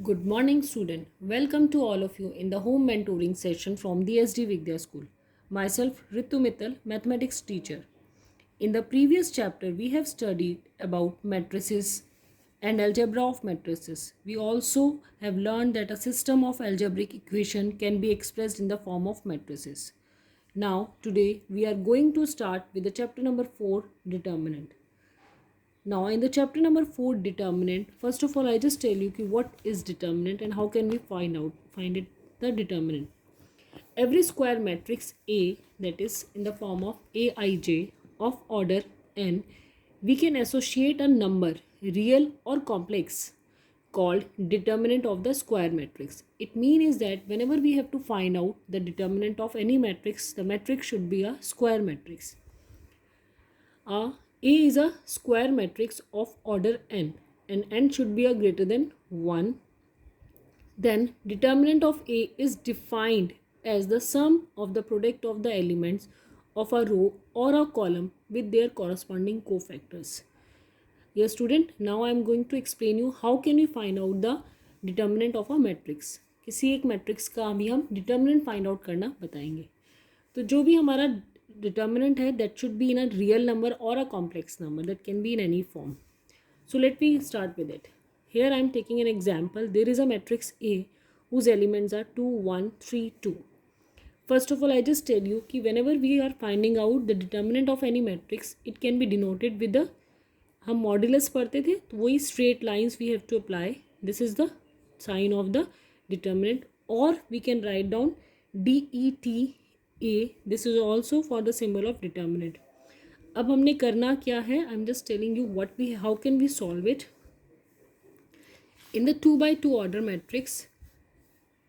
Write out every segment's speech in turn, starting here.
Good morning, student. Welcome to all of you in the home mentoring session from the SD Vidya School. Myself, Ritu Mittal, mathematics teacher. In the previous chapter, we have studied about matrices and algebra of matrices. We also have learned that a system of algebraic equation can be expressed in the form of matrices. Now, today, we are going to start with the chapter number 4, determinant. Now in the chapter number 4 determinant, first of all I just tell you what is determinant and how can we find it the determinant. Every square matrix A, that is in the form of Aij of order n, we can associate a number, real or complex, called determinant of the square matrix. It means that whenever we have to find out the determinant of any matrix, the matrix should be a square matrix. A is a square matrix of order n and n should be a greater than 1. Then determinant of A is defined as the sum of the product of the elements of a row or a column with their corresponding cofactors. Yes student, now I am going to explain you how can we find out the determinant of a matrix. किसी एक matrix का अभी हम determinant find out करना बताएंगे. तो जो भी हमारा determinant है that should be in a real number or a complex number that can be in any form. So let me start with it. Here I am taking an example. There is a matrix A whose elements are 2, 1, 3, 2. First of all I just tell you कि whenever we are finding out the determinant of any matrix, it can be denoted with the, हम modulus पढ़ते थे तो वही straight lines we have to apply. This is the sign of the determinant, or we can write down DET A. This is also for the symbol of determinant. अब हमने करना क्या है, I am just telling you what we how can we solve it. In the 2 by 2 order matrix,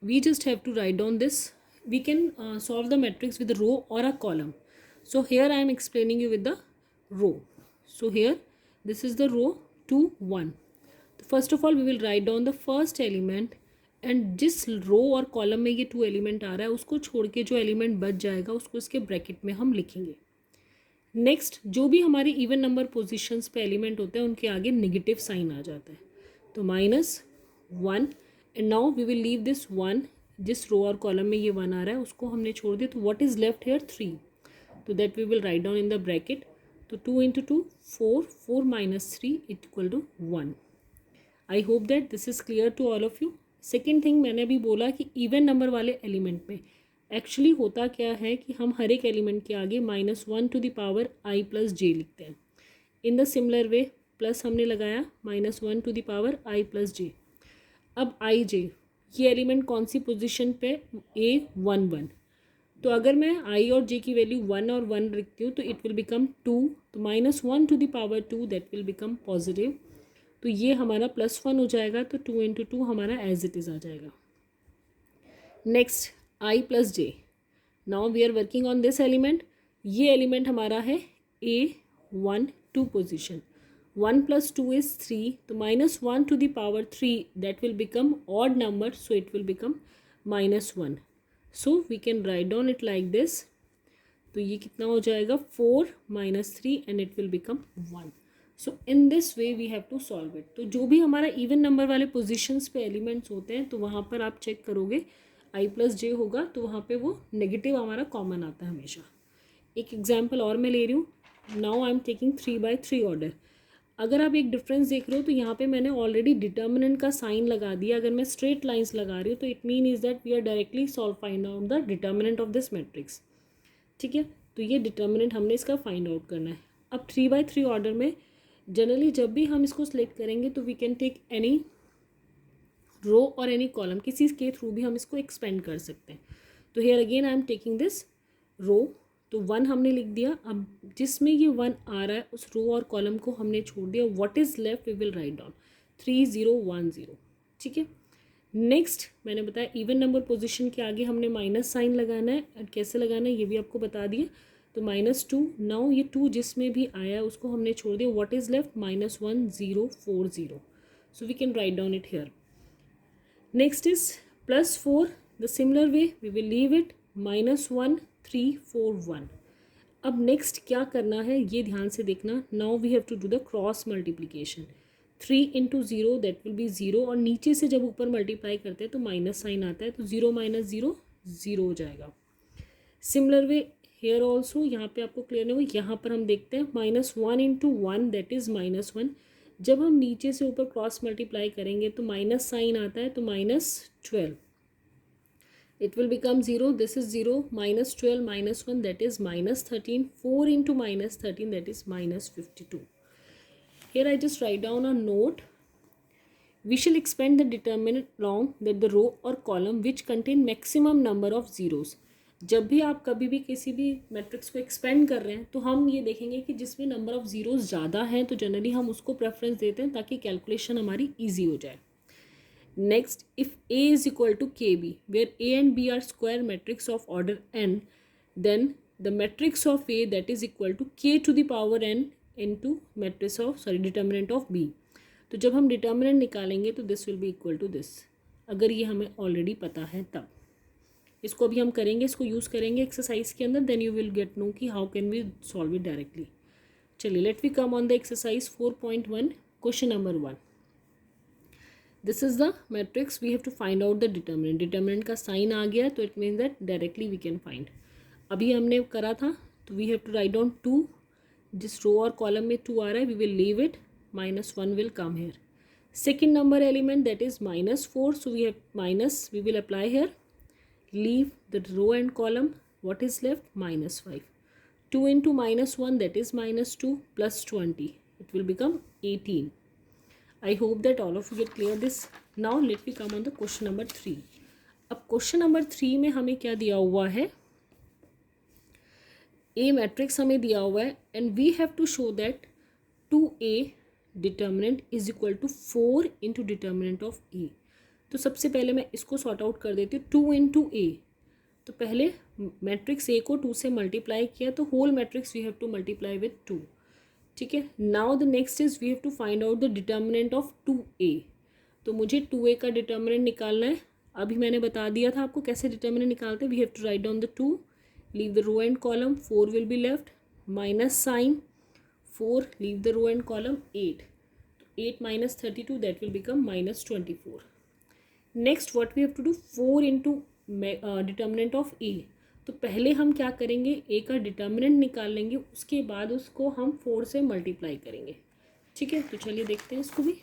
we just have to write down this. We can solve the matrix with a row or a column. So here I am explaining you with the row. So here this is the row 2, 1. First of all we will write down the first element, and जिस रो और column में ये 2 element आ रहा है उसको छोड़ के जो एलिमेंट बच जाएगा उसको इसके ब्रैकेट में हम लिखेंगे. नेक्स्ट जो भी हमारी इवन नंबर पोजीशंस पे एलिमेंट होते हैं उनके आगे नेगेटिव साइन आ जाता है, तो -1. And now we will leave this 1. जिस रो और कॉलम में ये 1 आ रहा है उसको हमने छोड़ दिया, तो व्हाट इज लेफ्ट हेयर 3. तो that we will write down in the bracket. तो 2 into 2 4, 4 minus 3 equal to 1. I hope that this is clear to all of you. Second thing मैंने अभी बोला कि इवन नंबर वाले एलिमेंट में actually होता क्या है कि हम हर एक एलिमेंट के आगे -1 to the power i plus j लिखते हैं. In the similar way plus हमने लगाया -1 to the power i plus j. अब आई जे ये एलिमेंट कौन सी पोजीशन पे, A11. तो अगर मैं i और j की वैल्यू 1 और 1 लिखती हूँ तो इट विल बिकम 2. तो -1 to the power 2 that will become positive. तो ये हमारा +1 हो जाएगा, तो 2 into 2 हमारा एज इट इज़ आ जाएगा. Next i plus j. Now we are working on this element. ये एलिमेंट हमारा है A12 पोजिशन. 1 plus 2 is 3. तो -1 to the power 3 that will become odd number, so it will become -1. So we can write down it like this. तो ये कितना हो जाएगा 4 minus 3 and it will become 1. So in this way we have to solve it. तो जो भी हमारा even number वाले पोजीशंस पे एलिमेंट्स होते हैं तो वहाँ पर आप चेक करोगे आई प्लस जे होगा तो वहाँ पे वो नेगेटिव हमारा कॉमन आता है हमेशा. एक एग्जांपल और मैं ले रही हूँ. Now I am taking 3 by 3 order. अगर आप एक डिफरेंस देख रहे हो तो यहाँ पे मैंने ऑलरेडी डिटर्मिनेंट का साइन लगा दिया. अगर मैं स्ट्रेट लाइन्स लगा रही हूँ तो it mean is that we are directly solve find out the determinant of this matrix. ठीक है, तो ये डिटर्मिनेंट हमने इसका फाइंड आउट करना है. अब 3 by 3 ऑर्डर में जनरली जब भी हम इसको सिलेक्ट करेंगे तो we can take any row और एनी कॉलम, किसी के थ्रू भी हम इसको एक्सपेंड कर सकते हैं. तो here again I am taking this row. तो 1 हमने लिख दिया. अब जिसमें ये 1 आ रहा है उस रो और कॉलम को हमने छोड़ दिया. What is left we will write down 3 0 1 0. ठीक है, नेक्स्ट मैंने बताया इवन नंबर पोजिशन के आगे हमने माइनस साइन लगाना है. और कैसे लगाना है ये भी आपको बता दिया. तो -2. नाउ ये 2 जिसमें भी आया उसको हमने छोड़ दिया. What is left -1 0 4 0. So we can write down it here. Next is +4. The similar way we will leave it -1 3 4 1. अब नेक्स्ट क्या करना है ये ध्यान से देखना. Now we have to do the cross multiplication. 3 into zero that will be zero, और नीचे से जब ऊपर मल्टीप्लाई करते हैं तो माइनस साइन आता है, तो ज़ीरो माइनस ज़ीरो ज़ीरो हो जाएगा। सिमिलर वे हेयर ऑल्सो, यहाँ पे आपको क्लियर नहीं होगा, यहाँ पर हम देखते हैं minus one into one that is minus one. जब हम नीचे से ऊपर क्रॉस मल्टीप्लाई करेंगे तो माइनस साइन आता है, तो minus 12, it will become 0, this is 0, minus 12 minus 1 that is minus 13, 4 into minus 13 that is minus 52. Here I just write down a note. We shall expand the determinant along that the row or column which contain maximum number of zeros. जब भी आप कभी भी किसी भी matrix को expand कर रहे हैं तो हम ये देखेंगे कि जिसमें नंबर ऑफ ज़ीरोज़ ज़्यादा हैं तो जनरली हम उसको प्रेफरेंस देते हैं ताकि कैलकुलेशन हमारी ईजी हो जाए. Next, if A is equal to KB, where A and B are square matrix of order n, then the matrix of A that is equal to K to the power n into determinant of B. तो जब हम determinant निकालेंगे तो this will be equal to this, अगर ये हमें already पता है तब. इसको अभी हम करेंगे, इसको यूज़ करेंगे एक्सरसाइज के अंदर, then you will get know कि how can we solve it directly. चलिए let we come on the exercise 4.1, question number 1. This is the matrix, we have to find out the determinant. Determinant का sign आ गया तो it means that directly we can find. अभी हमने करा था तो we have to write down 2, जिस रो और कॉलम में 2 आ रहा है we will leave it, minus 1 will come here. Second number element that is minus 4, so we have minus, we will apply here, leave the row and column, what is left, minus 5. 2 into minus 1 that is minus 2 plus 20, it will become 18. I hope that all of you get clear this. Now let me come on the question number 3. अब question number 3 में हमें क्या दिया हुआ है, A matrix हमें दिया हुआ है and we have to show that 2A determinant is equal to 4 into determinant of A. तो सबसे पहले मैं इसको सॉर्ट आउट कर देती हूँ. 2 इंटू ए, तो पहले मैट्रिक्स ए को 2 से मल्टीप्लाई किया तो whole matrix we have to multiply with 2. ठीक है. Now the next is we have to find out the determinant of 2a. तो मुझे 2a का डिटर्मिनेंट निकालना है. अभी मैंने बता दिया था आपको कैसे डिटर्मिनेंट निकालते हैं. We have to write down the 2, leave the row and column, 4 will be left, minus sign 4, leave the row and column, 8. 8 minus 32 that will become minus 24. Next what we have to do, 4 into determinant of A. तो पहले हम क्या करेंगे, A का determinant निकाल लेंगे, उसके बाद उसको हम 4 से मल्टीप्लाई करेंगे. ठीक है. तो चलिए देखते हैं इसको भी.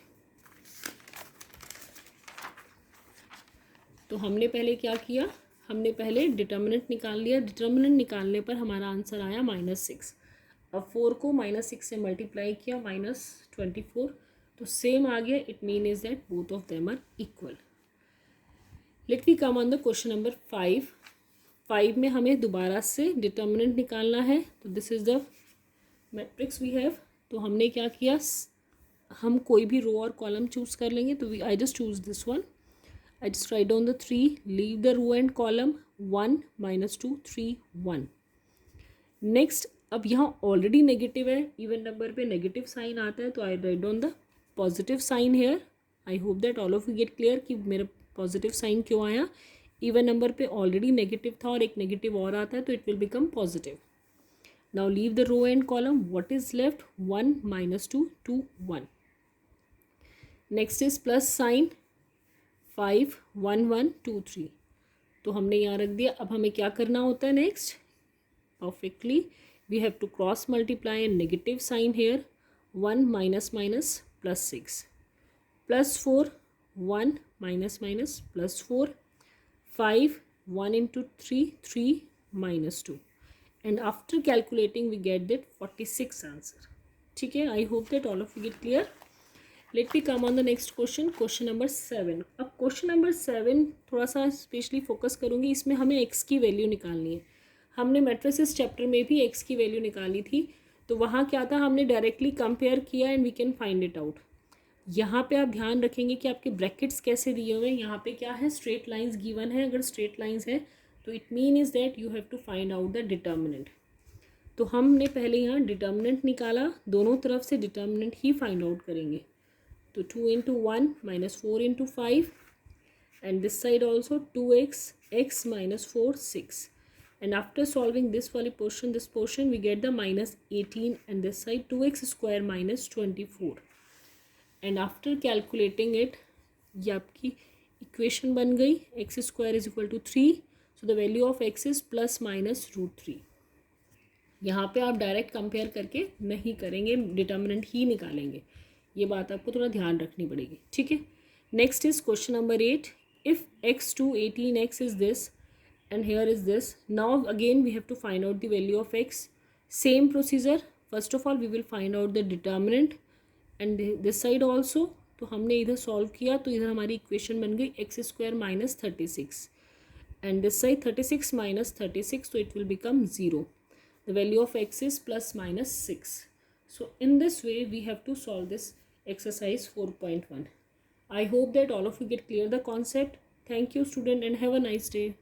तो हमने पहले क्या किया, हमने पहले डिटर्मिनेंट निकाल लिया. डिटर्मिनेंट निकालने पर हमारा आंसर आया -6. अब 4 को -6 से मल्टीप्लाई किया, -24, तो सेम आ गया. It mean is that both of them are equal. Let we come on the question number 5. 5 में हमें दोबारा से डिटर्मिनेंट निकालना है. तो this is the matrix we have. तो हमने क्या किया, हम कोई भी रो और कॉलम चूज कर लेंगे. तो I just choose this one, I just write down the 3, leave the row and column, 1 -2 3 1. Next, अब यहाँ ऑलरेडी नेगेटिव है, इवन नंबर पे नेगेटिव साइन आता है, तो I write down the positive sign here. I hope that all of you get clear कि मेरा positive sign क्यों आया. इवन नंबर पे ऑलरेडी नेगेटिव था और एक नेगेटिव और आता है तो it will become positive. Now leave the row and column, what is left, 1 -2 2 1. Next is plus sign, 5 1 1 2 3. तो हमने यहाँ रख दिया. अब हमें क्या करना होता है next, perfectly we have to cross multiply a negative sign here, 1 minus minus plus 6, plus 4 1 minus minus plus 4, 5 1 into 3 3 minus 2, and after calculating we get that 46 answer. ठीक है. I hope that all of you get clear. Let me come on the next question, question number 7. अब question number 7 थोड़ा सा specially focus करूँगी. इसमें हमें x की value निकालनी है. हमने मैट्रिसेस चैप्टर में भी x की वैल्यू निकाली थी, तो वहाँ क्या था, हमने डायरेक्टली कंपेयर किया and we can find it out. यहाँ पे आप ध्यान रखेंगे कि आपके ब्रैकेट्स कैसे दिए हुए हैं. यहाँ पे क्या है, स्ट्रेट लाइंस गिवन है. अगर स्ट्रेट लाइंस है तो it mean is that you have to find out the determinant. तो हमने पहले यहाँ डिटर्मिनेंट निकाला, दोनों तरफ से डिटर्मिनेंट ही फाइंड आउट करेंगे. तो 2 into 1 -4 into 5, and this side also 2x, x minus 4 6. And after solving this portion, we get the -18, and this side 2x square minus 24. And after calculating it, ये आपकी equation बन गई, x square is equal to 3, so the value of x is plus minus √3। यहाँ पे आप direct compare करके नहीं करेंगे, डिटर्मिनेंट ही निकालेंगे, ये बात आपको थोड़ा ध्यान रखनी पड़ेगी, ठीक है। Next is question number 8, if x to 18x is this and here is this, now again we have to find out the value of x. Same procedure, first of all we will find out the determinant and this side also. तो हमने इधर solve किया तो इधर हमारी equation बन गई x square minus 36 and this side 36 minus 36, so it will become 0. The value of x is plus minus 6. So in this way we have to solve this exercise 4.1. I hope that all of you get clear the concept. Thank you student and have a nice day.